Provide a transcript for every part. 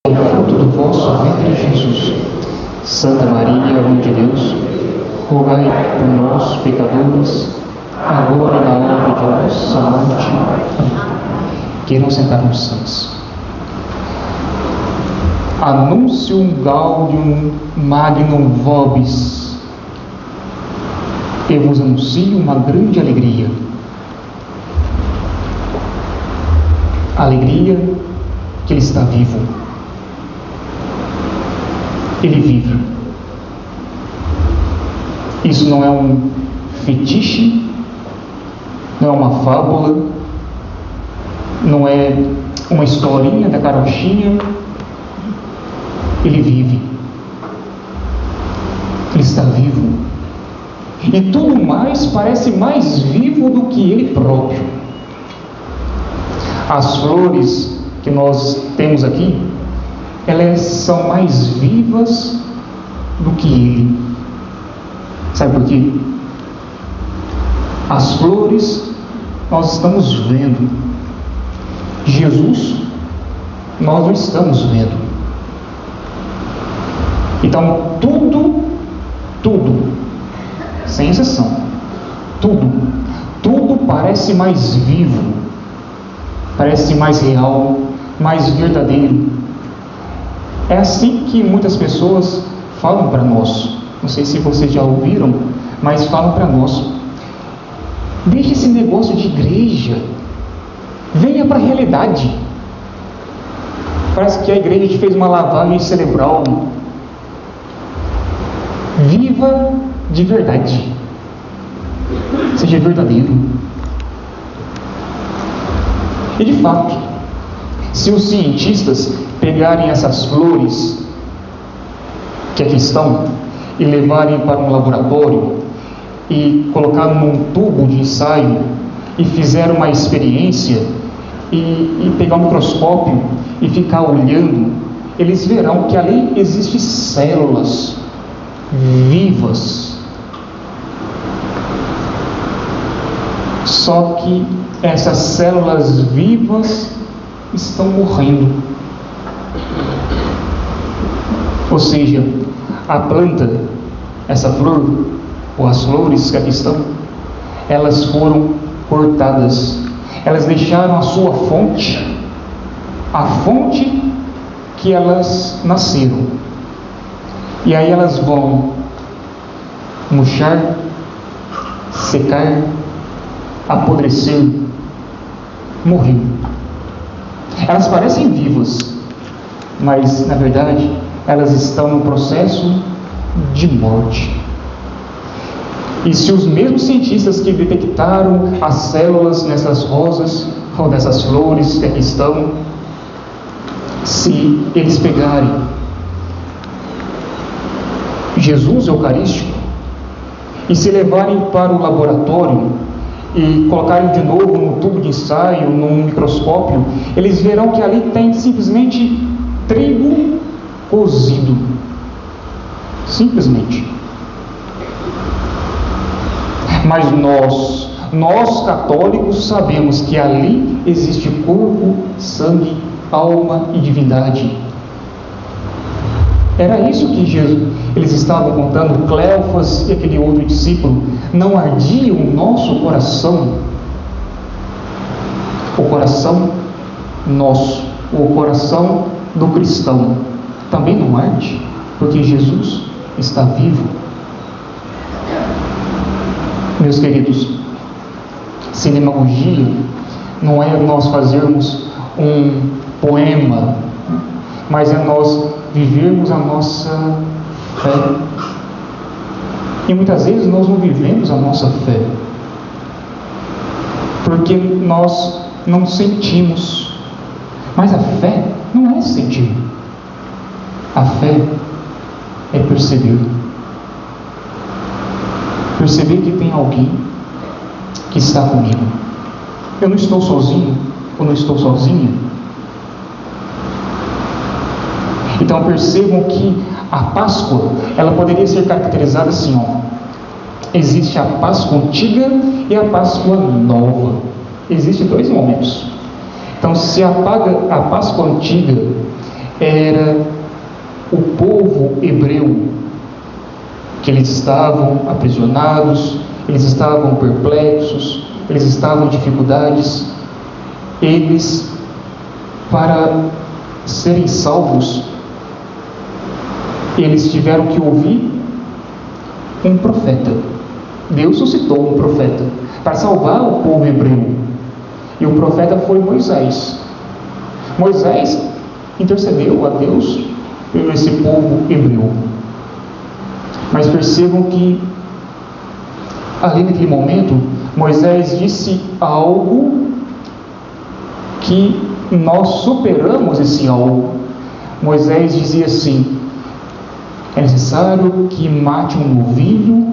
o fruto do vosso ventre, Jesus. Santa Maria, Mãe de Deus, rogai por nós, pecadores, agora e na hora de nossa morte. Amém. Queiram sentar nos santos. Annuncium gaudium magnum vobis. Eu vos anuncio uma grande alegria. A alegria que Ele está vivo. Ele vive. Isso não é um fetiche, não é uma fábula, não é uma historinha da carochinha. Ele vive. Ele está vivo. E tudo mais parece mais vivo do que Ele próprio. As flores que nós temos aqui, elas são mais vivas do que Ele. Sabe por quê? As flores nós estamos vendo. Jesus nós não estamos vendo. Então tudo, sem exceção, tudo parece mais vivo, parece mais real, mais verdadeiro. É assim que muitas pessoas falam para nós. Não sei se vocês já ouviram, mas falam para nós: deixe esse negócio de igreja, venha para a realidade. Parece que a igreja te fez uma lavagem cerebral. Viva de verdade, seja verdadeiro. E de fato, se os cientistas pegarem essas flores que aqui estão e levarem para um laboratório e colocar num tubo de ensaio e fizer uma experiência e pegar um microscópio e ficar olhando, eles verão que ali existem células vivas. Só que essas células vivas estão morrendo. Ou seja, a planta, essa flor, ou as flores que aqui estão, elas foram cortadas. Elas deixaram a sua fonte, a fonte que elas nasceram. E aí elas vão murchar, secar, apodrecer, morrer. Elas parecem vivas, mas na verdade elas estão no processo de morte. E se os mesmos cientistas que detectaram as células nessas rosas ou nessas flores que aqui estão, se eles pegarem Jesus Eucarístico e se levarem para o laboratório e colocarem de novo no tubo de ensaio, num microscópio, eles verão que ali tem simplesmente trigo cozido. Simplesmente. Mas nós católicos sabemos que ali existe corpo, sangue, alma e divindade. Era isso que eles estavam contando, Cleofas e aquele outro discípulo. Não ardia o nosso coração? O coração nosso, o coração do cristão, também não arde, porque Jesus está vivo. Meus queridos, cinemagogia não é nós fazermos um poema, mas é nós vivermos a nossa fé. E muitas vezes nós não vivemos a nossa fé, porque nós não sentimos. Mas a fé não é sentir. A fé é perceber. Perceber que tem alguém que está comigo. Eu não estou sozinho, ou não estou sozinha. Então percebam que a Páscoa, ela poderia ser caracterizada assim, ó. Existe a Páscoa antiga e a Páscoa nova. Existem dois momentos. Então, se a Páscoa antiga era o povo hebreu, que eles estavam aprisionados, eles estavam perplexos, eles estavam em dificuldades. Eles, para serem salvos, eles tiveram que ouvir um profeta. Deus suscitou um profeta para salvar o povo hebreu, e o profeta foi Moisés. Moisés intercedeu a Deus por esse povo hebreu. Mas percebam que ali naquele momento Moisés disse algo que nós superamos esse algo. Moisés dizia assim: é necessário que mate um novilho,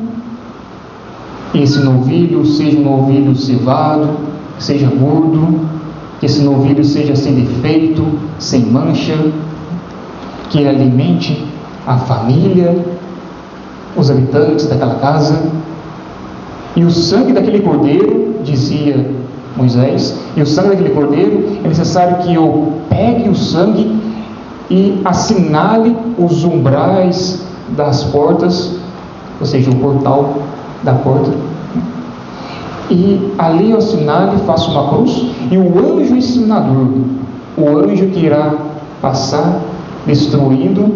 e esse novilho seja um novilho cevado, seja gordo, que esse novilho seja sem defeito, sem mancha, que ele alimente a família, os habitantes daquela casa. E o sangue daquele cordeiro, dizia Moisés, e o sangue daquele cordeiro é necessário que eu pegue o sangue e assinale os umbrais das portas, ou seja, o portal da porta, e ali eu assinale, faço uma cruz, e o anjo ensinador, o anjo que irá passar destruindo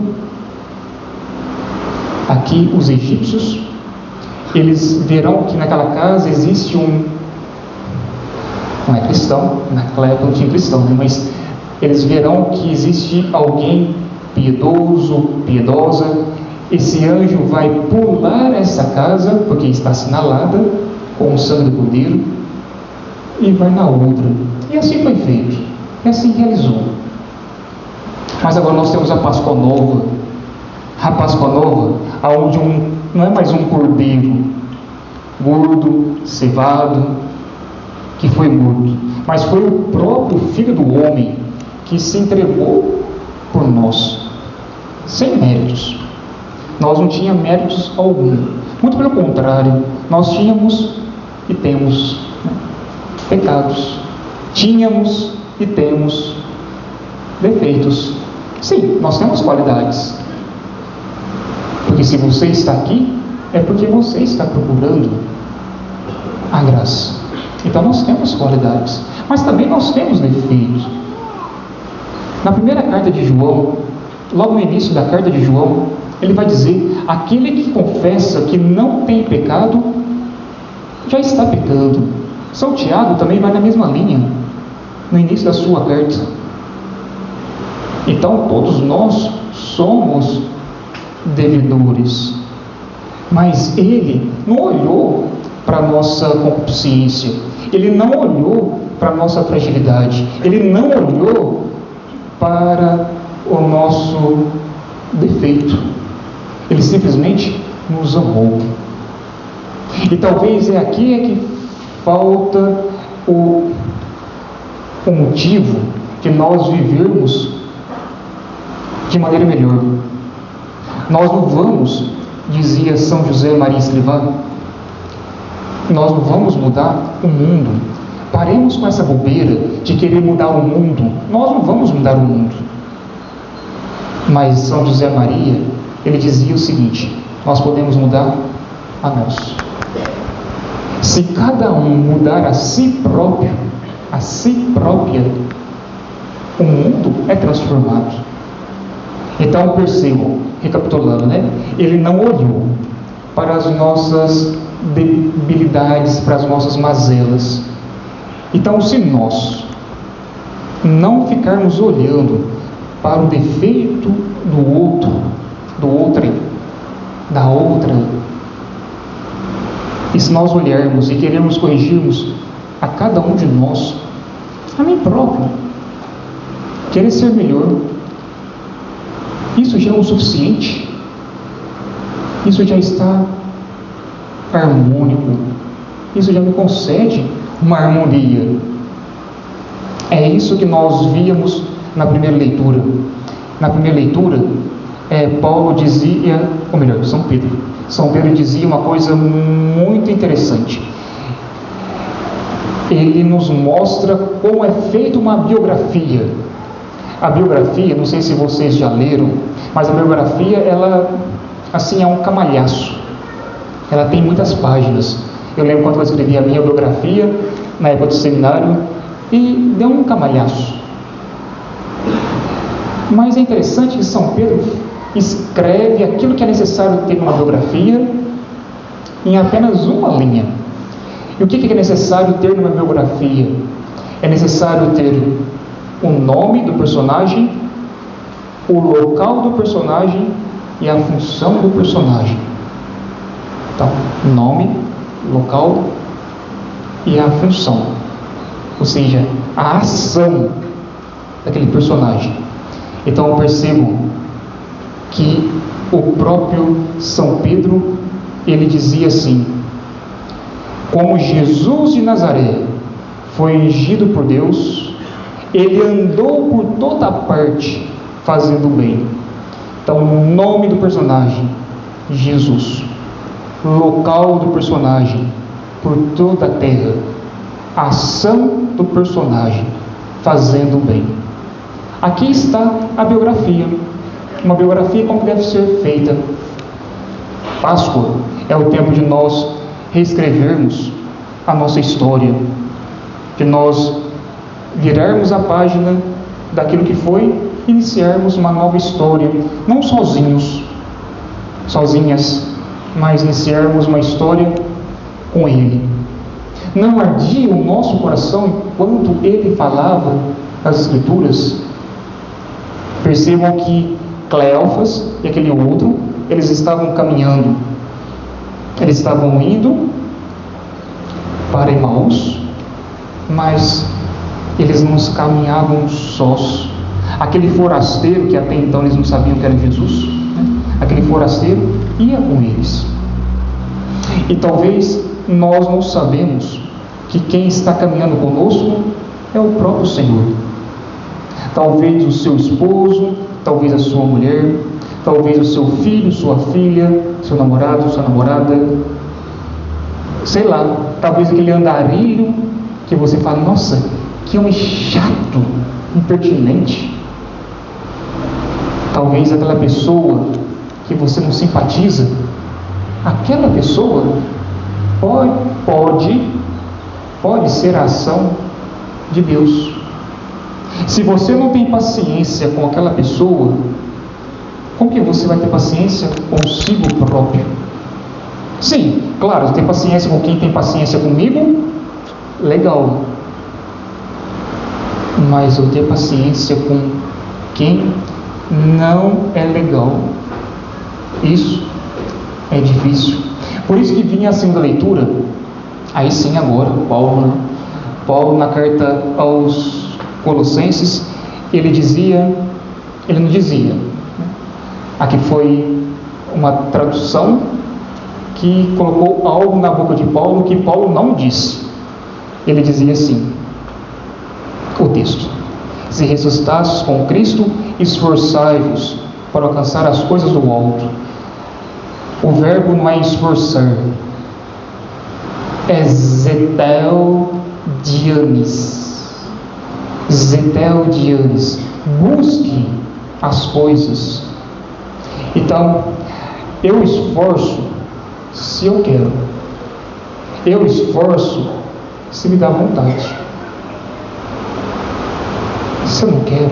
aqui os egípcios, eles verão que naquela casa existe não é cristão, naquela época não tinha cristão, né? Mas eles verão que existe alguém piedoso, piedosa. Esse anjo vai pular essa casa, porque está assinalada com o sangue do cordeiro, e vai na outra. E assim foi feito, e assim realizou. Mas agora nós temos a Páscoa Nova. A Páscoa Nova, onde não é mais um cordeiro gordo, cevado, que foi morto, mas foi o próprio Filho do Homem que se entregou por nós, sem méritos. Nós não tínhamos méritos algum, muito pelo contrário, nós tínhamos e temos pecados, tínhamos e temos defeitos. Sim, nós temos qualidades, porque se você está aqui, é porque você está procurando a graça. Então nós temos qualidades, mas também nós temos defeitos. Na primeira carta de João, logo no início da carta de João, ele vai dizer: aquele que confessa que não tem pecado, já está pecando. São Tiago também vai na mesma linha, no início da sua carta. Então todos nós somos devedores, mas ele não olhou para a nossa consciência, ele não olhou para a nossa fragilidade, ele não olhou para o nosso defeito, ele simplesmente nos amou. E talvez é aqui que falta o motivo de nós vivermos de maneira melhor. Nós não vamos, dizia São José Maria Escrivá, nós não vamos mudar o mundo. Paremos com essa bobeira de querer mudar o mundo. Nós não vamos mudar o mundo. Mas São José Maria, ele dizia o seguinte: nós podemos mudar a nós. Se cada um mudar a si próprio, a si própria, o mundo é transformado. Então percebam, recapitulando, ele não olhou para as nossas debilidades, para as nossas mazelas. Então, se nós não ficarmos olhando para o defeito do outro, da outra, e se nós olharmos e queremos corrigirmos a cada um de nós, a mim próprio, querer ser melhor, isso já é o suficiente, isso já está harmônico, isso já me concede uma harmonia. É isso que nós víamos na primeira leitura. Na primeira leitura, Paulo dizia, ou melhor, São Pedro dizia uma coisa muito interessante. Ele nos mostra como é feita uma biografia. A biografia, não sei se vocês já leram, mas a biografia, ela, assim, é um camalhaço. Ela tem muitas páginas. Eu lembro quando eu escrevi a minha biografia, na época do seminário, e deu um camalhaço. Mas é interessante que São Pedro escreve aquilo que é necessário ter numa biografia em apenas uma linha. E o que é necessário ter numa biografia? É necessário ter o nome do personagem, o local do personagem e a função do personagem. Então, nome, local e a função, ou seja, a ação daquele personagem. Então eu percebo que o próprio São Pedro, ele dizia assim: como Jesus de Nazaré foi ungido por Deus, ele andou por toda parte fazendo o bem. Então, o nome do personagem, Jesus. Local do personagem, por toda a terra. Ação do personagem, fazendo o bem. Aqui está a biografia. Uma biografia como deve ser feita. Páscoa é o tempo de nós reescrevermos a nossa história, de nós virarmos a página daquilo que foi, iniciarmos uma nova história, não sozinhos, sozinhas, mas iniciarmos uma história com Ele. Não ardia o nosso coração enquanto Ele falava as Escrituras? Percebam que Cleófas e aquele outro, eles estavam caminhando, eles estavam indo para Emaús, mas eles não caminhavam sós. Aquele forasteiro, que até então eles não sabiam que era Jesus, aquele forasteiro ia com eles. E talvez nós não sabemos que quem está caminhando conosco é o próprio Senhor. Talvez o seu esposo, talvez a sua mulher, talvez o seu filho, sua filha, seu namorado, sua namorada, sei lá, talvez aquele andarilho que você fala: nossa, que homem chato, impertinente. Talvez aquela pessoa que você não simpatiza, aquela pessoa pode ser a ação de Deus. Se você não tem paciência com aquela pessoa, como que você vai ter paciência consigo próprio? Sim, claro, ter paciência com quem tem paciência comigo, legal. Mas eu ter paciência com quem não é legal, isso é difícil. Por isso que vinha a segunda leitura, aí sim agora, Paulo na carta aos Colossenses, ele não dizia, aqui foi uma tradução que colocou algo na boca de Paulo que Paulo não disse. Ele dizia assim, o texto: se ressuscitastes com Cristo, esforçai-vos para alcançar as coisas do alto. O verbo não é esforçar, é zetel dianis. Zetel dianis. Busque as coisas. Então, eu esforço se eu quero. Eu esforço se me dá vontade. Se eu não quero,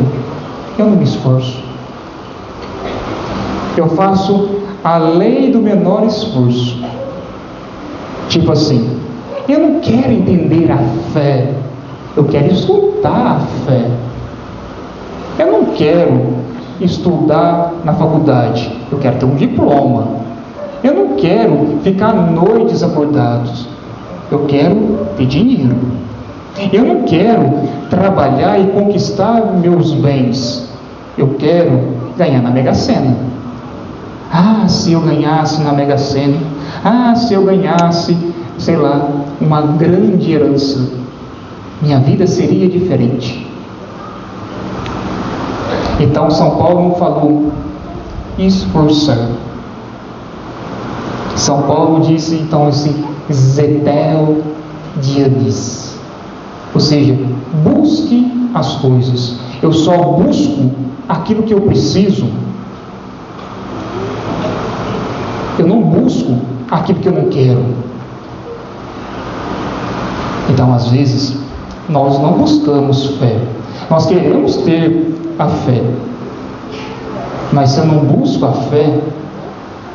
eu não me esforço. Eu faço a lei do menor esforço. Tipo assim, eu não quero entender a fé, eu quero escutar a fé. Eu não quero estudar na faculdade, eu quero ter um diploma. Eu não quero ficar noites acordados, eu quero ter dinheiro. Eu não quero trabalhar e conquistar meus bens, eu quero ganhar na Mega Sena. Ah, se eu ganhasse na Mega Sena, ah, se eu ganhasse, sei lá, uma grande herança, minha vida seria diferente. Então São Paulo não falou esforçar. São Paulo disse então assim, zetel dianis, ou seja, busque as coisas. Eu só busco aquilo que eu preciso. Eu não busco aquilo que eu não quero. Então, às vezes, nós não buscamos fé. Nós queremos ter a fé. Mas se eu não busco a fé,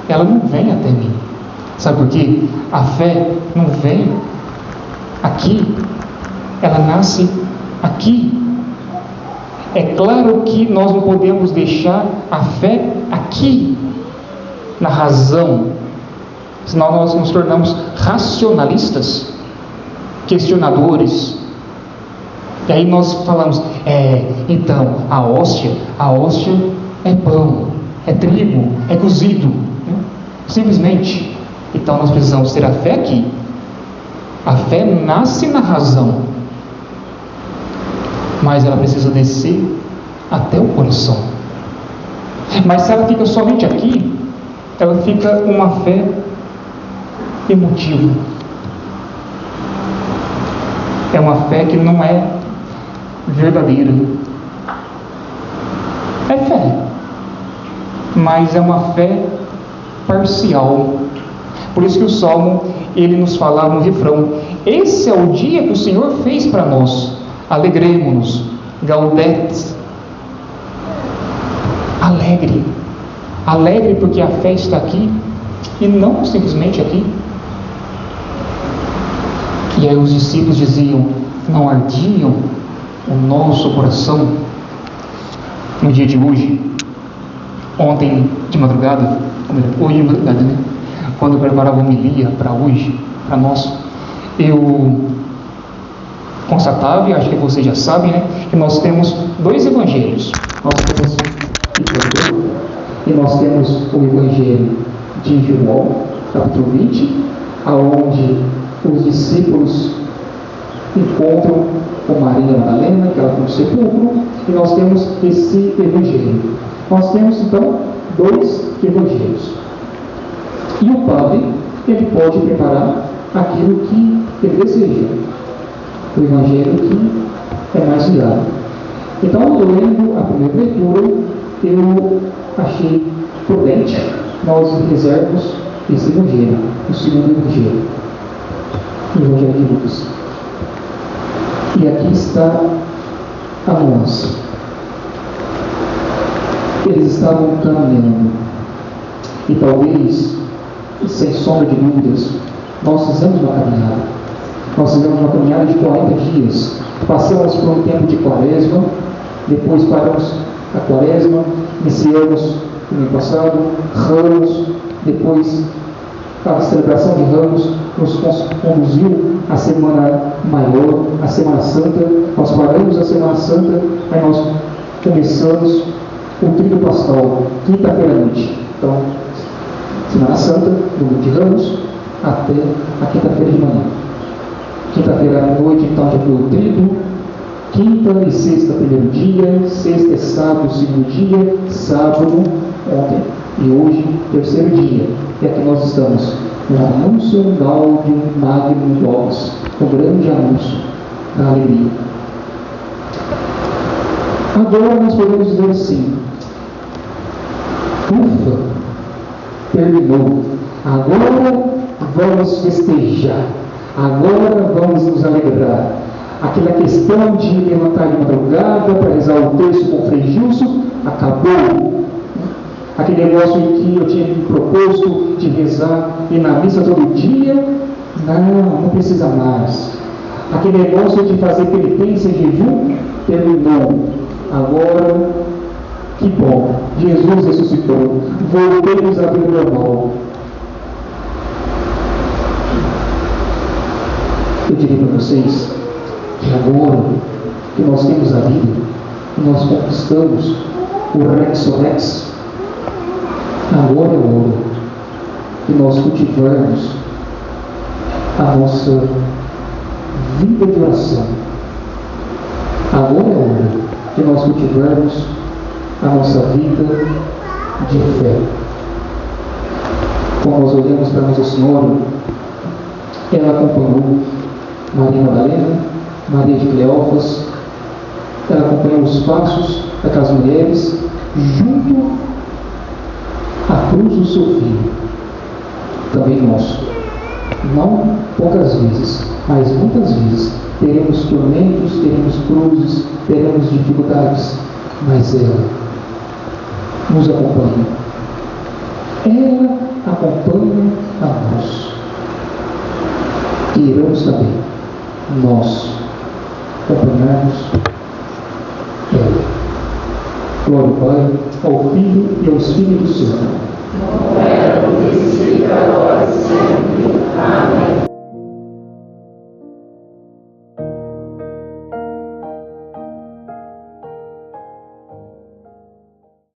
ela não vem até mim. Sabe por quê? A fé não vem aqui. Ela nasce aqui. É claro que nós não podemos deixar a fé aqui, na razão, senão nós nos tornamos racionalistas, questionadores. E aí nós falamos, então, a hóstia é pão, é trigo, é cozido, né? Simplesmente. Então nós precisamos ter a fé aqui. A fé nasce na razão, mas ela precisa descer até o coração. Mas se ela fica somente aqui, ela fica uma fé emotiva. É uma fé que não é verdadeira. É fé, mas é uma fé parcial. Por isso que o Salmo, ele nos fala no refrão: esse é o dia que o Senhor fez para nós, alegremo-nos, gaudet. Alegre porque a fé está aqui e não simplesmente aqui. E aí os discípulos diziam: não ardiam o nosso coração no dia de hoje? Ontem de madrugada, hoje de madrugada, né? Quando eu preparava a homilia para hoje, para nós, eu constatava, e acho que vocês já sabem, né, que nós temos dois evangelhos. Nós temos o evangelho de João, capítulo 20, aonde os discípulos encontram com Maria Madalena, que ela foi no sepulcro, e nós temos esse evangelho. Nós temos então dois evangelhos. E o padre, ele pode preparar aquilo que ele deseja, o evangelho que é mais viável. Então, lendo a primeira leitura, eu achei prudente nós rezarmos esse evangelho, o segundo evangelho, o evangelho de Lucas. E aqui está a nuance. Eles estavam caminhando, e talvez, sem sombra de dúvidas, nós fizemos uma caminhada. Nós fizemos uma caminhada de 40 dias. Passamos por um tempo de quaresma, depois paramos a quaresma, iniciamos no ano passado, Ramos, depois a celebração de Ramos nos conduziu à Semana Maior, à Semana Santa. Nós paramos a Semana Santa, aí nós começamos o Tríduo Pascal, quinta-feira à noite. Então, Semana Santa, domingo de Ramos, até a quinta-feira de manhã. Quinta-feira à noite, então, já foi o Tríduo. Quinta e sexta, primeiro dia. Sexta e sábado, segundo dia. Sábado, ontem. E hoje, terceiro dia. E aqui nós estamos no anúncio Gaudium Magnum Logos, o grande anúncio da alegria. Agora nós podemos dizer assim: ufa, terminou. Agora vamos festejar. Agora vamos nos alegrar. Aquela questão de levantar de madrugada para rezar o texto com o Frei Gilson acabou. Aquele negócio que eu tinha me proposto de rezar e na missa todo dia, não precisa mais. Aquele negócio de fazer penitência e jejum terminou. Agora, que bom, Jesus ressuscitou, voltemos à vida normal. Eu diria para vocês que agora que nós temos a vida, que nós conquistamos o Rex Rex, agora é hora que nós cultivarmos a nossa vida de oração. Agora é hora que nós cultivarmos a nossa vida de fé. Quando nós olhamos para Nossa Senhora, ela acompanhou Maria Madalena, Maria de Cleófas, ela acompanhou os passos daquelas mulheres junto à cruz do seu filho. Também nós, não poucas vezes, mas muitas vezes, teremos tormentos, teremos cruzes, teremos dificuldades, mas ela nos acompanha. Ela acompanha a nós. E iremos também nós acompanharmos ela. Glória ao Pai, ao Filho e ao Espírito Santo. Como era no princípio, agora e sempre. Amém.